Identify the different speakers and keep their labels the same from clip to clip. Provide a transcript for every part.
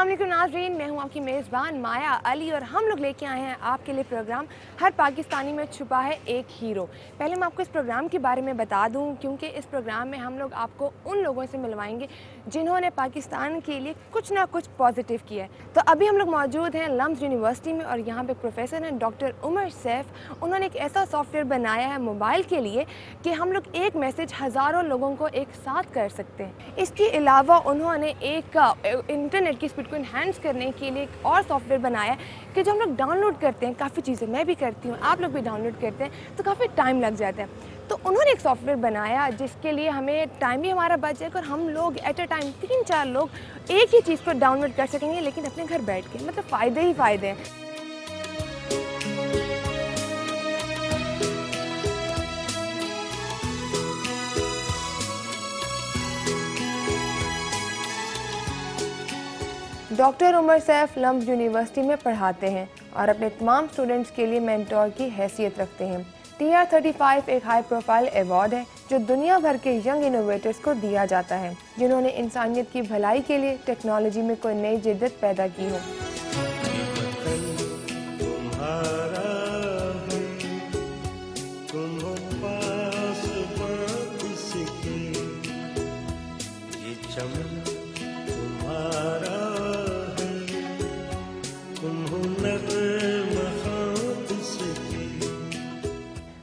Speaker 1: अस्सलाम वालेकुम नाज़रीन, मैं हूं आपकी मेज़बान माया अली और हम लोग लेके आए हैं आपके लिए प्रोग्राम हर पाकिस्तानी में छुपा है एक हीरो। पहले मैं आपको इस प्रोग्राम के बारे में बता दूं क्योंकि इस प्रोग्राम में हम लोग आपको उन लोगों से मिलवाएंगे जिन्होंने पाकिस्तान के लिए कुछ ना कुछ पॉजिटिव किया है। तो अभी हम लोग मौजूद हैं लम्स यूनिवर्सिटी में और यहाँ पे प्रोफेसर हैं डॉक्टर उमर सैफ। उन्होंने एक ऐसा सॉफ्टवेयर बनाया है मोबाइल के लिए कि हम लोग एक मैसेज हज़ारों लोगों को एक साथ कर सकते हैं। इसके अलावा उन्होंने एक इंटरनेट की स्पीड को इन्हांस करने के लिए एक और सॉफ्टवेयर बनाया है कि जो हम लोग डाउनलोड करते हैं, काफ़ी चीज़ें मैं भी करती हूँ, आप लोग भी डाउनलोड करते हैं तो काफ़ी टाइम लग जाता है। तो उन्होंने एक सॉफ्टवेयर बनाया जिसके लिए हमें टाइम भी हमारा बच जाएगा और हम लोग एट अ टाइम 3-4 लोग एक ही चीज़ को डाउनलोड कर सकेंगे, लेकिन अपने घर बैठ के। मतलब फ़ायदे ही फ़ायदे हैं। Doctor Umar Saif LUMS university में पढ़ाते हैं और अपने तमाम स्टूडेंट्स के लिए मेंटोर की हैसियत रखते हैं। TR35 एक हाई प्रोफाइल अवार्ड है जो दुनिया भर के यंग इनोवेटर्स को दिया जाता है जिन्होंने इंसानियत की भलाई के लिए टेक्नोलॉजी में कोई नई जिद्दत पैदा की हो।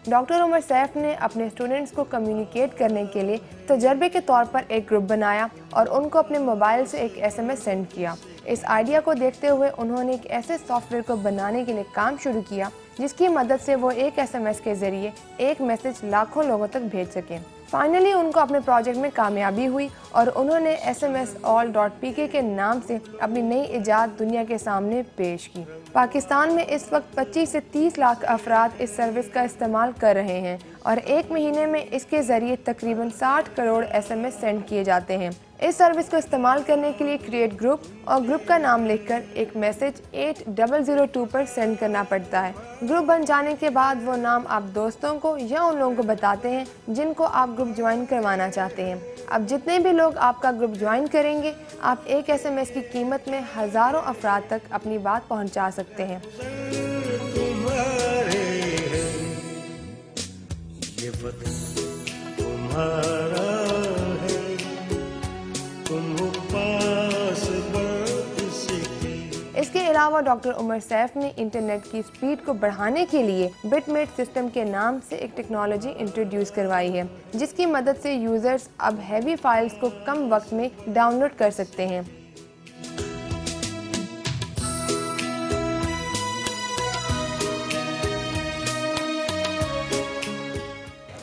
Speaker 1: डॉक्टर उमर सैफ ने अपने स्टूडेंट्स को कम्युनिकेट करने के लिए तजर्बे के तौर पर एक ग्रुप बनाया और उनको अपने मोबाइल से एक SMS सेंड किया। इस आइडिया को देखते हुए उन्होंने एक ऐसे सॉफ्टवेयर को बनाने के लिए काम शुरू किया जिसकी मदद से वो एक SMS के ज़रिए एक मैसेज लाखों लोगों तक भेज सकें। फाइनली उनको अपने प्रोजेक्ट में कामयाबी हुई और उन्होंने SMSall.pk के नाम से अपनी नई इजाद दुनिया के सामने पेश की। पाकिस्तान में इस वक्त 25 से 30 लाख अफराद इस सर्विस का इस्तेमाल कर रहे हैं और एक महीने में इसके ज़रिए तकरीबन 60 करोड़ SMS सेंड किए जाते हैं। इस सर्विस को इस्तेमाल करने के लिए क्रिएट ग्रुप और ग्रुप का नाम लिखकर एक मैसेज 8002 पर सेंड करना पड़ता है। ग्रुप बन जाने के बाद वो नाम आप दोस्तों को या उन लोगों को बताते हैं जिनको आप ग्रुप ज्वाइन करवाना चाहते हैं। अब जितने भी लोग आपका ग्रुप ज्वाइन करेंगे, आप एक SMS की कीमत में हज़ारों अफराद तक अपनी बात पहुंचा सकते हैं। इसके अलावा डॉक्टर उमर सैफ ने इंटरनेट की स्पीड को बढ़ाने के लिए बिटमेट सिस्टम के नाम से एक टेक्नोलॉजी इंट्रोड्यूस करवाई है जिसकी मदद से यूजर्स अब हैवी फाइल्स को कम वक्त में डाउनलोड कर सकते हैं।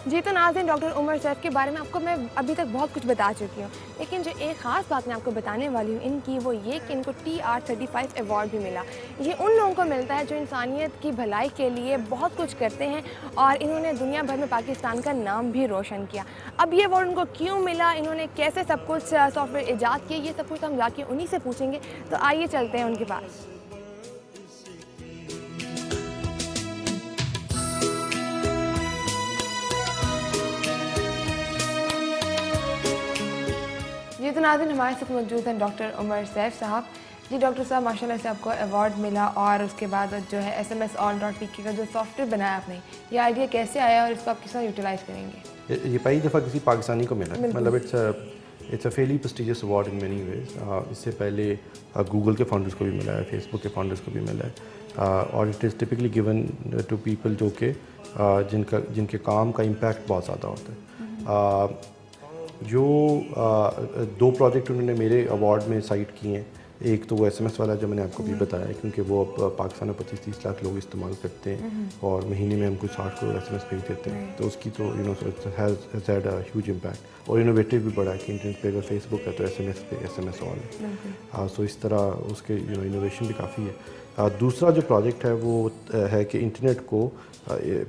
Speaker 1: जी तो नाज़रीन, डॉक्टर उमर सैफ के बारे में आपको मैं अभी तक बहुत कुछ बता चुकी हूँ, लेकिन जो एक ख़ास बात मैं आपको बताने वाली हूँ इनकी, वो ये कि इनको TR35 अवार्ड भी मिला। ये उन लोगों को मिलता है जो इंसानियत की भलाई के लिए बहुत कुछ करते हैं और इन्होंने दुनिया भर में पाकिस्तान का नाम भी रोशन किया। अब ये अवार्ड उनको क्यों मिला, इन्होंने कैसे सब कुछ सॉफ्टवेयर ईजाद किया, ये सब कुछ हम जाके उन्हीं से पूछेंगे। तो आइए चलते हैं उनके पास। जी तो नाज़रीन, हमारे साथ मौजूद हैं डॉक्टर उमर सैफ साहब। जी डॉक्टर साहब, माशाल्लाह से आपको अवार्ड मिला और उसके बाद जो है SMSall.pk का जो सॉफ्टवेयर बनाया आपने, ये आइडिया कैसे आया और इसको आप किस तरह यूटिलाइज़ करेंगे?
Speaker 2: ये पहली दफ़ा किसी पाकिस्तानी को मिला। मतलब it's a fairly prestigious award in many ways. इससे पहले गूगल के फाउंडर्स को भी मिला है, फेसबुक के फाउंडर्स को भी मिला है और it is typically given to people जो कि जिनके काम का इम्पैक्ट बहुत ज़्यादा होता है। जो 2 प्रोजेक्ट उन्होंने मेरे अवार्ड में साइट किए हैं, एक तो वो SMS वाला जो मैंने आपको भी बताया है, क्योंकि वो अब पाकिस्तान में 25-30 लाख लोग इस्तेमाल करते हैं और महीने में हमको 60 करोड़ SMS भेज देते हैं, तो उसकी तो has had a huge impact. और इनोवेटिव भी बड़ा है कि इंटरनेट पे अगर फेसबुक है तो SMS पे SMSall है। सो इस तरह उसके इनोवेशन भी काफ़ी है। दूसरा जो प्रोजेक्ट है वो है कि इंटरनेट को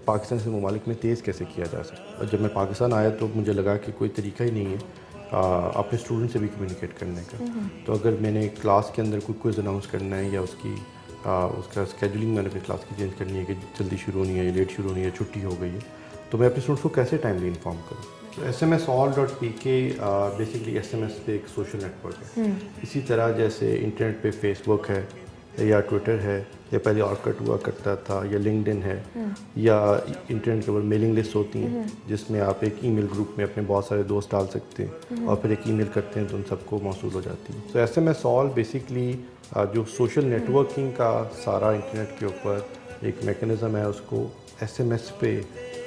Speaker 2: पाकिस्तान से ममालिक में तेज़ कैसे किया जा सकता। जब मैं पाकिस्तान आया तो मुझे लगा कि कोई तरीका ही नहीं है अपने स्टूडेंट से भी कम्युनिकेट करने का। तो अगर मैंने क्लास के अंदर कोई क्विज़ अनाउंस करना है या उसका स्केजुलिंग मैंने अपनी क्लास की चेंज करनी है कि जल्दी शुरू होनी है या लेट शुरू होनी है, छुट्टी हो गई है, तो मैं अपने स्टूडेंट्स को कैसे टाइमली इन्फॉर्म करूँ। SMSAll.pk बेसिकली SMS पे एक सोशल नेटवर्क है। इसी तरह जैसे इंटरनेट पे फेसबुक है या ट्विटर है या पहले ऑर्कुट हुआ करता था या लिंक्डइन है या इंटरनेट के ऊपर मेलिंग लिस्ट होती हैं जिसमें आप एक ईमेल ग्रुप में अपने बहुत सारे दोस्त डाल सकते हैं और फिर एक ईमेल करते हैं तो उन सबको मौसूल हो जाती है। तो SMSAll बेसिकली जो सोशल नेटवर्किंग का सारा इंटरनेट के ऊपर एक मैकेनिज़्म है उसको SMS पे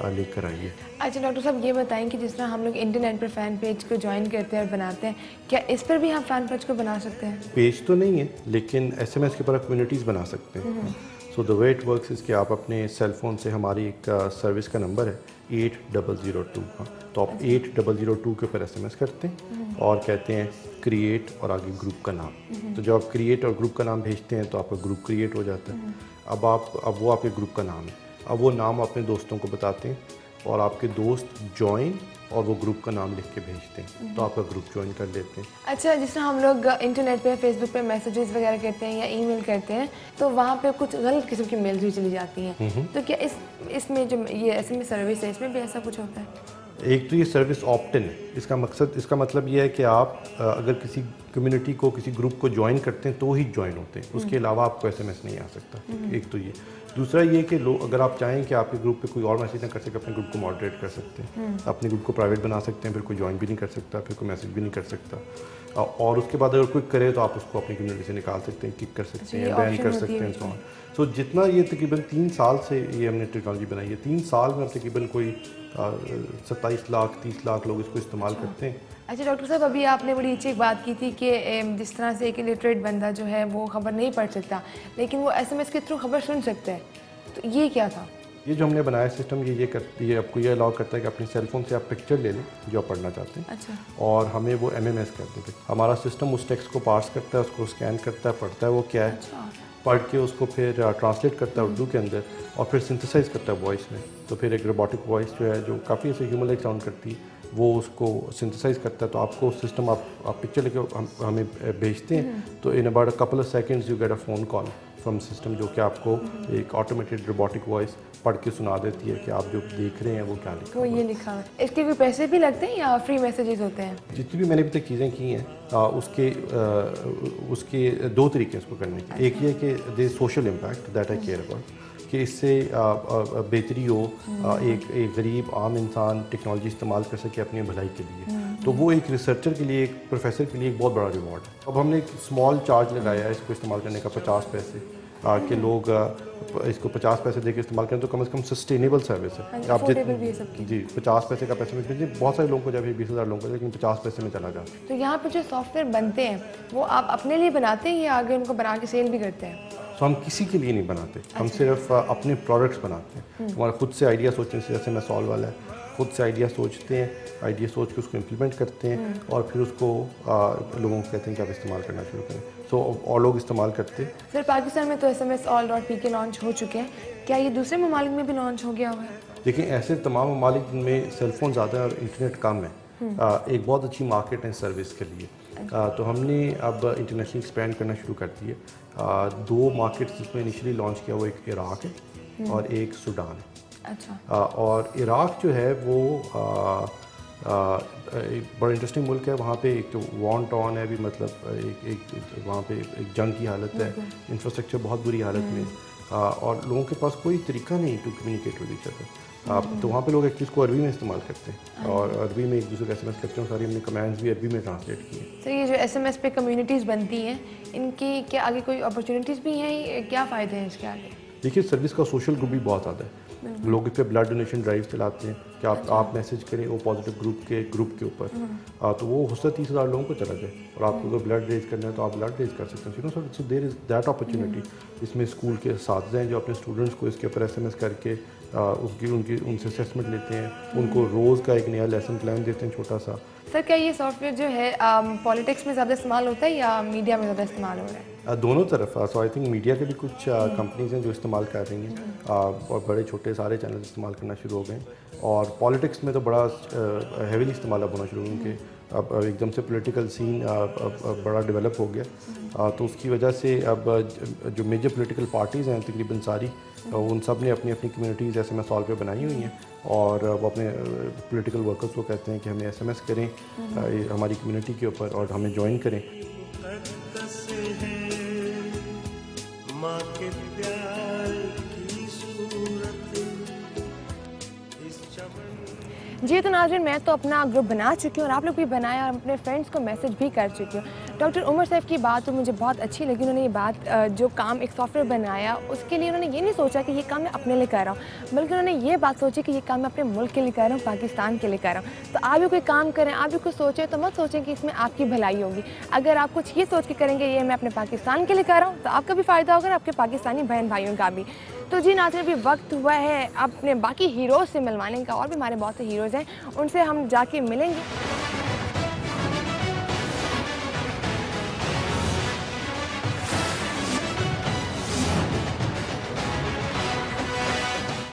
Speaker 2: लेकर आइए।
Speaker 1: अच्छा डॉक्टर साहब, ये बताएं कि जिस तरह हम लोग इंटरनेट पर फ़ैन पेज को ज्वाइन करते हैं और बनाते हैं, क्या इस पर भी हम फ़ैन पेज को बना सकते हैं?
Speaker 2: पेज तो नहीं है लेकिन SMS के ऊपर कम्युनिटीज़ बना सकते हैं। So the way it works is कि आप अपने सेल फ़ोन से हमारी एक सर्विस का नंबर है 8002, तो आप 8002 के ऊपर SMS करते हैं और कहते हैं क्रिएट और आगे ग्रुप का नाम। तो जब आप क्रिएट और ग्रुप का नाम भेजते हैं तो आपका ग्रुप क्रिएट हो जाता है। अब वो आपके ग्रुप का नाम है। अब वो नाम अपने दोस्तों को बताते हैं और आपके दोस्त ज्वाइन और वो ग्रुप का नाम लिख के भेजते हैं तो आपका ग्रुप ज्वाइन कर लेते हैं।
Speaker 1: अच्छा, जिस तरह हम लोग इंटरनेट पे फेसबुक पे मैसेजेस वगैरह करते हैं या ईमेल करते हैं तो वहाँ पे कुछ गलत किस्म की मेल्स भी चली जाती हैं, तो क्या इसमें जो ये SMS सर्विस है इसमें भी ऐसा कुछ होता है?
Speaker 2: एक तो ये सर्विस ऑप्ट इन है। इसका मतलब ये है कि आप अगर किसी कम्युनिटी को किसी ग्रुप को ज्वाइन करते हैं तो ही ज्वाइन होते हैं, उसके अलावा आपको SMS नहीं आ सकता। एक तो ये। दूसरा ये कि अगर आप चाहें कि आपके ग्रुप पे कोई और मैसेज ना कर सके, अपने ग्रुप को मॉडरेट कर सकते हैं, अपने ग्रुप को प्राइवेट बना सकते हैं, फिर कोई ज्वाइन भी नहीं कर सकता, फिर कोई मैसेज भी नहीं कर सकता। और उसके बाद अगर कोई करे तो आप उसको अपनी कम्युनिटी से निकाल सकते हैं, किक कर सकते हैं, बैन कर सकते हैं, सो ऑन। सो जितना ये तकरीबन 3 साल से ये हमने टेक्नोलॉजी बनाई है, 3 साल में तकरीबन कोई 27 लाख 30 लाख लोग इसको इस्तेमाल करते हैं।
Speaker 1: अच्छा डॉक्टर साहब, अभी आपने बड़ी अच्छी एक बात की थी कि जिस तरह से एक इलिटरेट बंदा जो है वो खबर नहीं पढ़ सकता लेकिन वो SMS के थ्रू खबर सुन सकता है, तो ये क्या था?
Speaker 2: ये जो हमने बनाया सिस्टम ये आपको ये अलाउ करता है कि अपने सेल फोन से आप पिक्चर ले लें जो आप पढ़ना चाहते हैं।
Speaker 1: अच्छा।
Speaker 2: और हमें वो MMS कर देते। हमारा सिस्टम उस टेक्स्ट को पार्स करता है, उसको स्कैन करता है, पढ़ता है वो क्या है।
Speaker 1: अच्छा।
Speaker 2: पढ़ के उसको फिर ट्रांसलेट करता है उर्दू के अंदर और फिर सिंथेसाइज करता है वॉइस में। तो फिर एक रोबोटिक वॉइस जो है जो काफ़ी ऐसे ह्यूमन लाइक साउंड करती है वो उसको सिंथेसाइज करता है। तो आपको सिस्टम आप पिक्चर लेके हमें भेजते हैं तो in about a couple of seconds you get a phone call from system जो कि आपको एक ऑटोमेटेड रोबोटिक वॉइस पढ़ के सुना देती है कि आप जो देख रहे हैं वो क्या लिखा
Speaker 1: तो ये लिखा है। इसके भी पैसे भी लगते हैं या फ्री मैसेजेस होते हैं?
Speaker 2: जितनी भी मैंने अभी तक चीज़ें की हैं उसके 2 तरीके हैं इसको करने के। एक ये कि the social impact that I care about कि इससे बेहतरी हो, एक गरीब आम इंसान टेक्नोलॉजी इस्तेमाल कर सके अपनी भलाई के लिए। तो वो एक रिसर्चर के लिए, एक प्रोफेसर के लिए एक बहुत बड़ा रिवॉर्ड है। अब हमने एक स्मॉल चार्ज लगाया है इसको इस्तेमाल करने का 50 पैसे कि लोग इसको 50 पैसे देकर इस्तेमाल करें तो कम से कम सस्टेनेबल सर्विस है। आप जी 50 पैसे का पैसे में बहुत सारे लोगों को जब 20,000 लोगों को लेकिन 50 पैसे में चला जाता है।
Speaker 1: तो यहाँ पर जो सॉफ्टवेयर बनते हैं वो आप अपने लिए बनाते हैं या आगे उनको बना के सेल भी करते हैं?
Speaker 2: तो हम किसी के लिए नहीं बनाते। हम सिर्फ अपने प्रोडक्ट्स बनाते हैं। हमारा खुद से आइडिया सोचने से जैसे SMSAll वाला है, खुद से आइडिया सोचते हैं, आइडिया सोच के उसको इम्प्लीमेंट करते हैं और फिर उसको लोगों को कहते हैं कि आप इस्तेमाल करना शुरू करें। सो और लोग इस्तेमाल करते हैं।
Speaker 1: फिर पाकिस्तान में तो SMSAll.pk लॉन्च हो चुके हैं, क्या ये दूसरे ममालिक में भी लॉन्च हो गया हुआ है?
Speaker 2: देखिए ऐसे तमाम ममालिक जिनमें सेलफोन ज़्यादा है और इंटरनेट कम है, एक बहुत अच्छी मार्केट है सर्विस के लिए। तो हमने अब इंटरनेशनली एक्सपेंड करना शुरू कर दिए। 2 मार्केट्स जिसमें इनिशियली लॉन्च किया वो एक इराक है और एक सूडान है।
Speaker 1: अच्छा।
Speaker 2: और इराक जो है वो एक बड़ा इंटरेस्टिंग मुल्क है। वहाँ पे एक तो वॉर टॉन है भी, मतलब एक वहाँ पे एक जंग की हालत है, इंफ्रास्ट्रक्चर बहुत बुरी हालत में और लोगों के पास कोई तरीका नहीं to communicate with each other. तो वहाँ पे लोग एक चीज़ को अरबी में इस्तेमाल करते हैं और अरबी में एक दूसरे को SMS करते हैं। सारी हमने कमांड्स भी अरबी में ट्रांसलेट की हैं।
Speaker 1: तो ये जो SMS पे कम्युनिटीज़ बनती हैं इनकी क्या आगे कोई अपॉर्चुनिटीज़ भी हैं, क्या फ़ायदे हैं इसके आगे?
Speaker 2: देखिए सर्विस का सोशल ग्रुप भी बहुत ज़्यादा है। लोग इस पर ब्लड डोनेशन ड्राइव चलाते हैं कि आप मैसेज करें वो पॉजिटिव ग्रुप के ऊपर, तो वो हो सकता है 30,000 लोगों को चला जाए और आपको अगर ब्लड रेज करना है तो आप ब्लड रेज कर सकते हैं। So there is that opportunity. इसमें स्कूल के साथी हैं जो अपने स्टूडेंट्स को इसके ऊपर SMS करके उनसे असेसमेंट लेते हैं, उनको रोज़ का एक नया लेसन प्लान देते हैं छोटा सा।
Speaker 1: सर क्या ये सॉफ्टवेयर जो है पॉलिटिक्स में ज़्यादा इस्तेमाल होता है या मीडिया में ज़्यादा इस्तेमाल हो रहा है?
Speaker 2: दोनों तरफ। सो आई थिंक मीडिया के भी कुछ कंपनीज हैं जो इस्तेमाल कर रही हैं और बड़े छोटे सारे चैनल इस्तेमाल करना शुरू हो गए और पॉलिटिक्स में तो बड़ा हेवीली इस्तेमाल अब होना शुरू हो गए। अब एकदम से पॉलिटिकल सीन बड़ा डेवलप हो गया, तो उसकी वजह से अब जो मेजर पॉलिटिकल पार्टीज़ हैं तकरीबन सारी, उन सब ने अपनी अपनी कम्युनिटीज़ SMS हॉल पे बनाई हुई हैं और वो अपने पॉलिटिकल वर्कर्स को कहते हैं कि हमें SMS करें हमारी कम्युनिटी के ऊपर और हमें ज्वाइन करें।
Speaker 1: जी तो नाज़रीन, मैं तो अपना ग्रुप बना चुकी हूँ और आप लोग भी बनाया और अपने फ्रेंड्स को मैसेज भी कर चुकी हूँ। डॉक्टर उमर सैफ की बात तो मुझे बहुत अच्छी लगी। उन्होंने ये बात जो काम एक सॉफ्टवेयर बनाया उसके लिए उन्होंने ये नहीं सोचा कि ये काम मैं अपने लिए कर रहा हूँ, बल्कि उन्होंने ये बात सोची कि ये काम मैं अपने मुल्क के लिए कर रहा हूँ, पाकिस्तान के लिए कर रहा हूँ। तो आप भी कोई काम करें, आप भी कुछ सोचें तो मत सोचें कि इसमें आपकी भलाई होगी। अगर आप कुछ ये सोच के करेंगे ये मैं अपने पाकिस्तान के लिए कर रहा हूँ, तो आपका भी फ़ायदा होगा, आपके पाकिस्तानी बहन भाइयों का भी। तो जी नाज़रीन, अभी वक्त हुआ है अपने बाकी हीरोज़ से मिलवाने का, और भी हमारे बहुत से हीरोज़ हैं, उनसे हम जाके मिलेंगे।